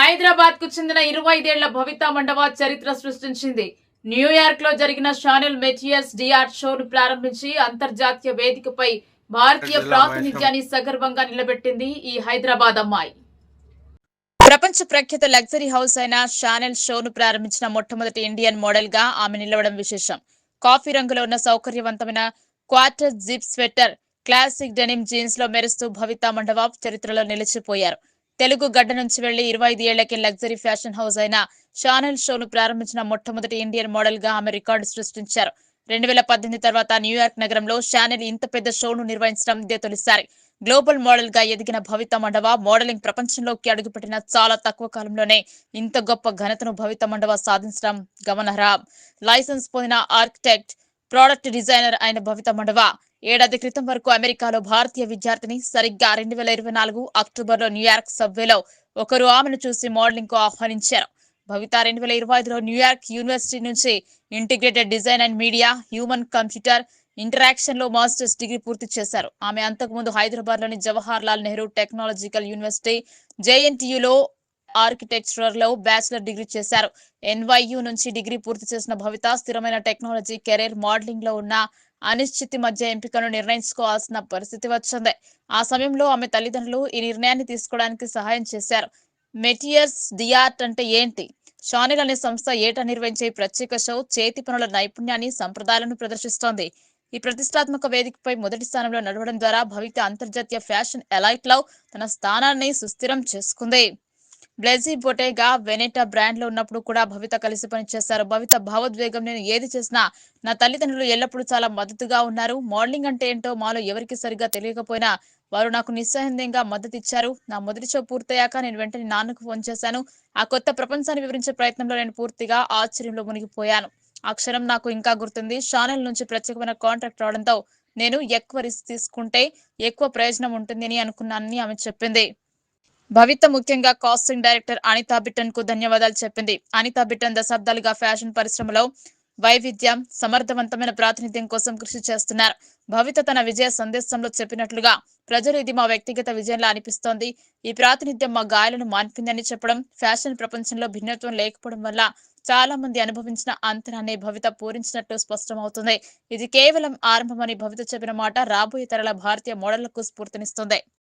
హైదరాబాద్ కు చెందిన 25 ఏళ్ల భవిత మండవ చరిత్ర సృష్టించింది. న్యూయార్క్ లో జరిగిన షానెల్ మెటియర్స్ డిఆర్ట్ షోను ప్రారంభించి అంతర్జాతీయ వేదికపై భారతీయ ప్రాతినిధ్యాన్ని సగర్వంగా నిలబెట్టింది ఈ హైదరాబాద్ అమ్మాయి. ప్రపంచ ప్రఖ్యాత లగ్జరీ హౌస్ అయిన షానెల్ షోను ప్రారంభించిన మొట్టమొదటి ఇండియన్ మోడల్ గా ఆమె నిలవడం విశేషం. కాఫీ రంగులో ఉన్న సౌకర్యవంతమైన quarter zip sweater, classic denim jeans లో మెరుస్తూ భవిత మండవ చరిత్రలో నిలిచిపోయారు. తెలుగు గడ్డ నుంచి వెళ్లి 25 ఏళ్లకి లగ్జరీ ఫ్యాషన్ హౌస్ అయిన షానెల్ షోను ప్రారంభించిన మొట్టమొదటి ఇండియన్ మోడల్ గా ఆమె రికార్డు సృష్టించారు. 2018 తర్వాత న్యూయార్క్ నగరంలో షానెల్ ఇంత పెద్ద షోను నిర్వహించడం ఇదే తొలిసారి. గ్లోబల్ మోడల్ గా ఎదిగిన భవిత మండవ మోడలింగ్ ప్రపంచంలోకి అడుగుపెట్టిన చాలా తక్కువ కాలంలోనే ఇంత గొప్ప ఘనతను భవిత మండవ సాధించడం గమనార్హం. లైసెన్స్ పొందిన ఆర్కిటెక్ట్, ప్రొడక్ట్ డిజైనర్ అయిన భవిత మండవ ఏడాది క్రితం వరకు అమెరికాలో భారతీయ విద్యార్థిని. సరిగ్గా 2024 అక్టోబర్లో న్యూయార్క్ సబ్వేలో ఒకరు ఆమెను చూసి మోడలింగ్ కు ఆహ్వానించారు. భవిత 2025లో న్యూయార్క్ యూనివర్సిటీ నుంచి integrated design and media, human computer interaction లో మాస్టర్స్ డిగ్రీ పూర్తి చేశారు. ఆమె అంతకుముందు హైదరాబాద్ లోని జవహర్ లాల్ నెహ్రూ టెక్నాలజికల్ యూనివర్సిటీ జేఎన్టీయూలో ఆర్కిటెక్చర్ లో బ్యాచిలర్ డిగ్రీ చేశారు. ఎన్వైయూ నుంచి డిగ్రీ పూర్తి చేసిన భవిత స్థిరమైన టెక్నాలజీ కెరీర్, మోడలింగ్ లో ఉన్న అనిశ్చితి మధ్య ఎంపికను నిర్ణయించుకోవాల్సిన పరిస్థితి వచ్చింది. ఆ సమయంలో ఆమె తల్లిదండ్రులు ఈ నిర్ణయాన్ని తీసుకోవడానికి సహాయం చేశారు. మెటియర్స్ డిఆర్ట్ అంటే ఏంటి? షానెల్ అనే సంస్థ ఏటా నిర్వహించే ప్రత్యేక షో చేతి పనుల నైపుణ్యాన్ని, సంప్రదాయాలను ప్రదర్శిస్తోంది. ఈ ప్రతిష్టాత్మక వేదికపై మొదటి స్థానంలో నడవడం ద్వారా భవిత అంతర్జాతీయ ఫ్యాషన్ ఎలైట్ లో తన స్థానాన్ని సుస్థిరం చేసుకుంది. బ్లెజీ బొటేగా, వెనెటా బ్రాండ్ లో ఉన్నప్పుడు కూడా భవిత కలిసి పనిచేశారు. భవిత భావోద్వేగం, నేను ఏది చేసినా నా తల్లిదండ్రులు ఎల్లప్పుడూ చాలా మద్దతుగా ఉన్నారు. మోడలింగ్ అంటే ఏంటో మాలో ఎవరికి సరిగ్గా తెలియకపోయినా వారు నాకు నిస్సందేహంగా మద్దతు ఇచ్చారు. నా మొదటి షో పూర్తయ్యాక నేను వెంటనే నాన్నకు ఫోన్ చేశాను. ఆ కొత్త ప్రపంచాన్ని వివరించే ప్రయత్నంలో నేను పూర్తిగా ఆశ్చర్యంలో మునిగిపోయాను. ఆ క్షణం నాకు ఇంకా గుర్తుంది. షానెల్ నుంచి ప్రత్యేకమైన కాంట్రాక్ట్ రావడంతో నేను ఎక్కువ రిస్క్ తీసుకుంటే ఎక్కువ ప్రయోజనం ఉంటుంది అనుకున్నానని ఆమె చెప్పింది. భవిత ముఖ్యంగా కాస్టింగ్ డైరెక్టర్ అనితా బిట్టన్ కు ధన్యవాదాలు చెప్పింది. అనితా బిట్టన్ దశాబ్దాలుగా ఫ్యాషన్ పరిశ్రమలో వైవిధ్యం, సమర్థవంతమైన ప్రాతినిధ్యం కోసం కృషి చేస్తున్నారు. భవిత తన విజయ సందేశంలో చెప్పినట్లుగా, ప్రజలు ఇది మా వ్యక్తిగత విజయంలా అనిపిస్తోంది. ఈ ప్రాతినిధ్యం మా గాయాలను మాన్పిందని చెప్పడం. ఫ్యాషన్ ప్రపంచంలో భిన్నత్వం లేకపోవడం వల్ల చాలా మంది అనుభవించిన అంతరాన్ని భవిత పూరించినట్టు స్పష్టమవుతుంది. ఇది కేవలం ఆరంభమని భవిత చెప్పిన మాట రాబోయే తరాల భారతీయ మోడళ్లకు స్ఫూర్తినిస్తుంది.